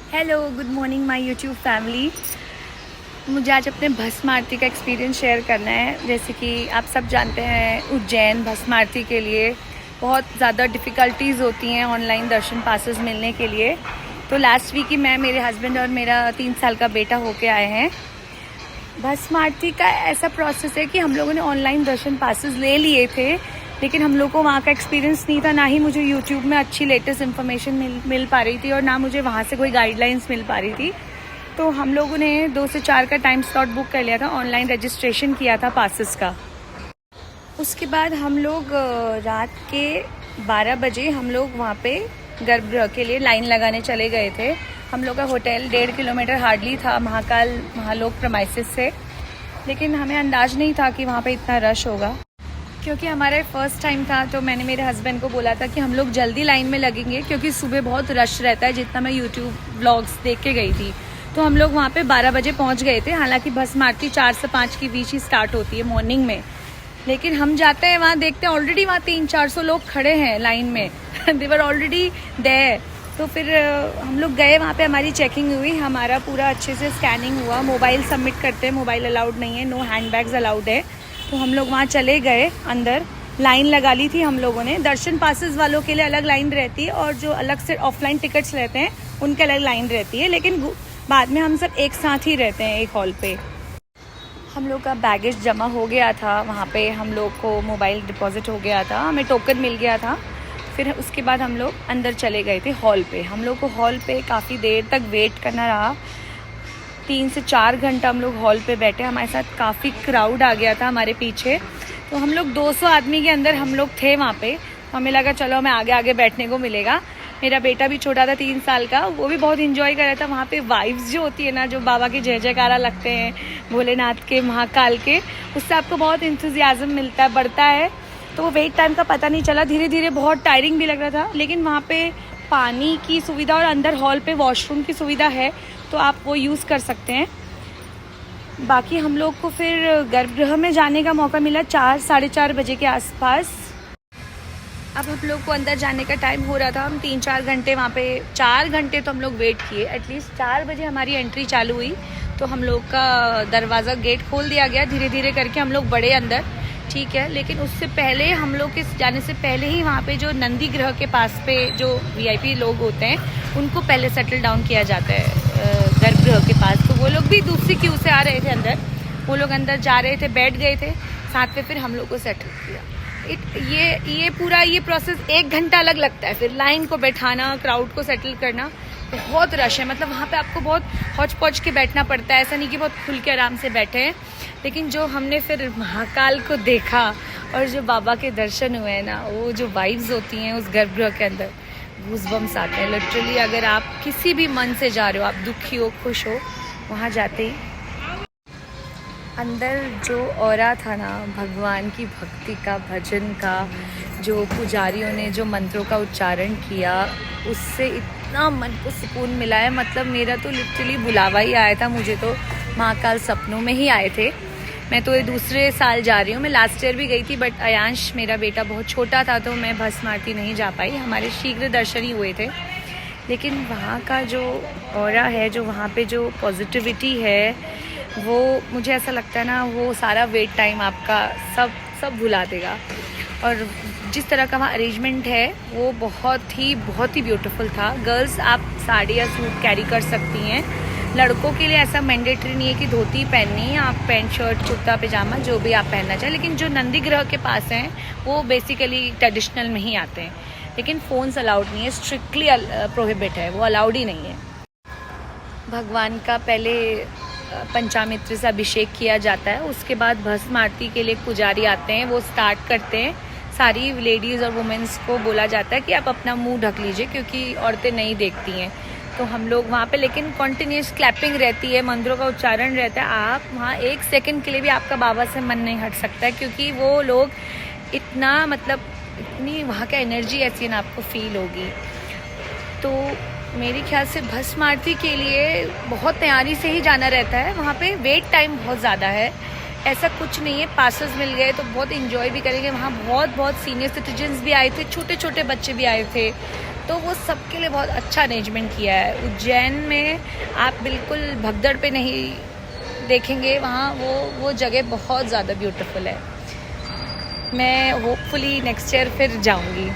Hello, good morning my YouTube family. मुझे आज अपने भस्म आरती का एक्सपीरियंस शेयर करना है। जैसे कि आप सब जानते हैं, उज्जैन भस्म आरती के लिए बहुत ज़्यादा डिफ़िकल्टीज़ होती हैं ऑनलाइन दर्शन पासेस मिलने के लिए। तो लास्ट वीक ही मैं, मेरे हस्बैंड और मेरा 3 साल का बेटा होके आए हैं। भस्म आरती का ऐसा प्रोसेस है कि हम लोगों ने ऑनलाइन दर्शन पासेस ले लिए थे, लेकिन हम लोग को वहाँ का एक्सपीरियंस नहीं था। ना ही मुझे यूट्यूब में अच्छी लेटेस्ट इन्फॉर्मेशन मिल पा रही थी और ना मुझे वहाँ से कोई गाइडलाइंस मिल पा रही थी। तो हम लोगों ने 2 से 4 का टाइम स्लॉट बुक कर लिया था, ऑनलाइन रजिस्ट्रेशन किया था पासेस का। उसके बाद हम लोग रात के 12 बजे हम लोग वहाँ पे गर्भगृह के लिए लाइन लगाने चले गए थे। हम लोग का होटल 1.5 किलोमीटर हार्डली था महाकाल महालोक प्रमाइसिस से, लेकिन हमें अंदाज नहीं था कि वहाँ पे इतना रश होगा। क्योंकि हमारा फर्स्ट टाइम था, तो मैंने मेरे हस्बैंड को बोला था कि हम लोग जल्दी लाइन में लगेंगे, क्योंकि सुबह बहुत रश रहता है, जितना मैं यूट्यूब व्लॉग्स देख के गई थी। तो हम लोग वहाँ पे 12 बजे पहुँच गए थे। हालांकि भस्म आरती 4 से 5 के बीच ही स्टार्ट होती है मॉर्निंग में, लेकिन हम जाते हैं वहाँ, देखते हैं ऑलरेडी वहाँ 300-400 लोग खड़े हैं लाइन में। दे वर ऑलरेडी देयर। तो फिर हम लोग गए वहाँ पे, हमारी चेकिंग हुई, हमारा पूरा अच्छे से स्कैनिंग हुआ। मोबाइल सबमिट करते हैं, मोबाइल अलाउड नहीं है, नो हैंड बैग्स अलाउड है। तो हम लोग वहाँ चले गए, अंदर लाइन लगा ली थी हम लोगों ने। दर्शन पासेस वालों के लिए अलग लाइन रहती है और जो अलग से ऑफलाइन टिकट्स रहते हैं उनके अलग लाइन रहती है, लेकिन बाद में हम सब एक साथ ही रहते हैं एक हॉल पे। हम लोग का बैगेज जमा हो गया था वहाँ पे, हम लोग को मोबाइल डिपॉजिट हो गया था, हमें टोकन मिल गया था। फिर उसके बाद हम लोग अंदर चले गए थे हॉल पे। हम लोग को हॉल पे काफ़ी देर तक वेट करना रहा, 3 से 4 घंटा हम लोग हॉल पे बैठे। हमारे साथ काफ़ी क्राउड आ गया था हमारे पीछे, तो हम लोग 200 आदमी के अंदर हम लोग थे वहाँ पे। हमें लगा चलो हमें आगे आगे बैठने को मिलेगा। मेरा बेटा भी छोटा था 3 साल का, वो भी बहुत इंजॉय कर रहा था। वहाँ पे वाइब्स जो होती है ना, जो बाबा के जय जयकारा लगते हैं भोलेनाथ के, महाकाल के, उससे आपको बहुत इंथुजियाज्म मिलता है, बढ़ता है। तो वो वेट टाइम का पता नहीं चला, धीरे धीरे बहुत टायरिंग भी लग रहा था। लेकिन वहाँ पे पानी की सुविधा और अंदर हॉल पे वॉशरूम की सुविधा है, तो आप वो यूज़ कर सकते हैं। बाकी हम लोग को फिर गर्भगृह में जाने का मौका मिला 4-4:30 बजे के आसपास। अब हम लोग को अंदर जाने का टाइम हो रहा था। हम 3-4 घंटे वहाँ पे, 4 घंटे तो हम लोग वेट किए। एटलीस्ट 4 बजे हमारी एंट्री चालू हुई, तो हम लोग का दरवाज़ा गेट खोल दिया गया। धीरे धीरे करके हम लोग बढ़े अंदर, ठीक है। लेकिन उससे पहले, हम लोग के जाने से पहले ही वहाँ पे जो नंदी ग्रह के पास पे जो वीआईपी लोग होते हैं, उनको पहले सेटल डाउन किया जाता है गर्भगृह के पास। तो वो लोग भी दूसरी क्यू से आ रहे थे अंदर, वो लोग अंदर जा रहे थे, बैठ गए थे साथ में। फिर हम लोग को सेटल किया। ये पूरा ये प्रोसेस 1 घंटा अलग लगता है। फिर लाइन को बैठाना, क्राउड को सेटल करना, बहुत रश है। मतलब वहाँ पे आपको बहुत हौच पौच के बैठना पड़ता है, ऐसा नहीं कि बहुत खुल के आराम से बैठे हैं। लेकिन जो हमने फिर महाकाल को देखा और जो बाबा के दर्शन हुए हैं ना, वो जो वाइब्स होती हैं उस गर्भगृह के अंदर, गूज़बम्स आते हैं लिटरली। अगर आप किसी भी मन से जा रहे हो, आप दुखी हो, खुश हो, वहाँ जाते ही अंदर जो ऑरा था ना, भगवान की भक्ति का, भजन का, जो पुजारियों ने जो मंत्रों का उच्चारण किया, उससे इतना मन को सुकून मिला है। मतलब मेरा तो लिटरली बुलावा ही आया था। मुझे तो महाकाल सपनों में ही आए थे। मैं तो ये दूसरे साल जा रही हूँ। मैं लास्ट ईयर भी गई थी, बट अयांश मेरा बेटा बहुत छोटा था, तो मैं भस्म आरती नहीं जा पाई। हमारे शीघ्र दर्शन ही हुए थे। लेकिन वहाँ का जो ऑरा है, जो वहाँ पे जो पॉजिटिविटी है, वो मुझे ऐसा लगता है ना, वो सारा वेट टाइम आपका सब भुला देगा। और जिस तरह का वहाँ अरेंजमेंट है, वो बहुत ही ब्यूटीफुल था। गर्ल्स आप साड़ी या सूट कैरी कर सकती हैं। लड़कों के लिए ऐसा मैंडेटरी नहीं है कि धोती पहननी है, आप पैंट शर्ट कुर्ता पैजामा जो भी आप पहनना चाहें। लेकिन जो नंदी ग्रह के पास हैं, वो बेसिकली ट्रेडिशनल में ही आते हैं। लेकिन फ़ोन्स अलाउड नहीं है, स्ट्रिक्टली प्रोहिबिट है, वो अलाउड ही नहीं है। भगवान का पहले पंचामृत से अभिषेक किया जाता है, उसके बाद भस्म आरती के लिए पुजारी आते हैं, वो स्टार्ट करते हैं। सारी लेडीज़ और वुमेन्स को बोला जाता है कि आप अपना मुंह ढक लीजिए, क्योंकि औरतें नहीं देखती हैं। तो हम लोग वहाँ पे, लेकिन कॉन्टिन्यूस क्लैपिंग रहती है, मंत्रों का उच्चारण रहता है। आप वहाँ 1 सेकंड के लिए भी आपका बाबा से मन नहीं हट सकता है, क्योंकि वो लोग इतना, मतलब इतनी वहाँ का एनर्जी ऐसी है ना, आपको फील होगी। तो मेरे ख्याल से भस्म आरती के लिए बहुत तैयारी से ही जाना रहता है। वहाँ पे वेट टाइम बहुत ज़्यादा है, ऐसा कुछ नहीं है। पासेस मिल गए तो बहुत इंजॉय भी करेंगे। वहाँ बहुत सीनियर सिटीजन्स भी आए थे, छोटे छोटे बच्चे भी आए थे। तो वो सबके लिए बहुत अच्छा अरेंजमेंट किया है। उज्जैन में आप बिल्कुल भगदड़ पे नहीं देखेंगे, वहाँ वो जगह बहुत ज़्यादा ब्यूटीफुल है। मैं होपफुली नेक्स्ट ईयर फिर जाऊँगी।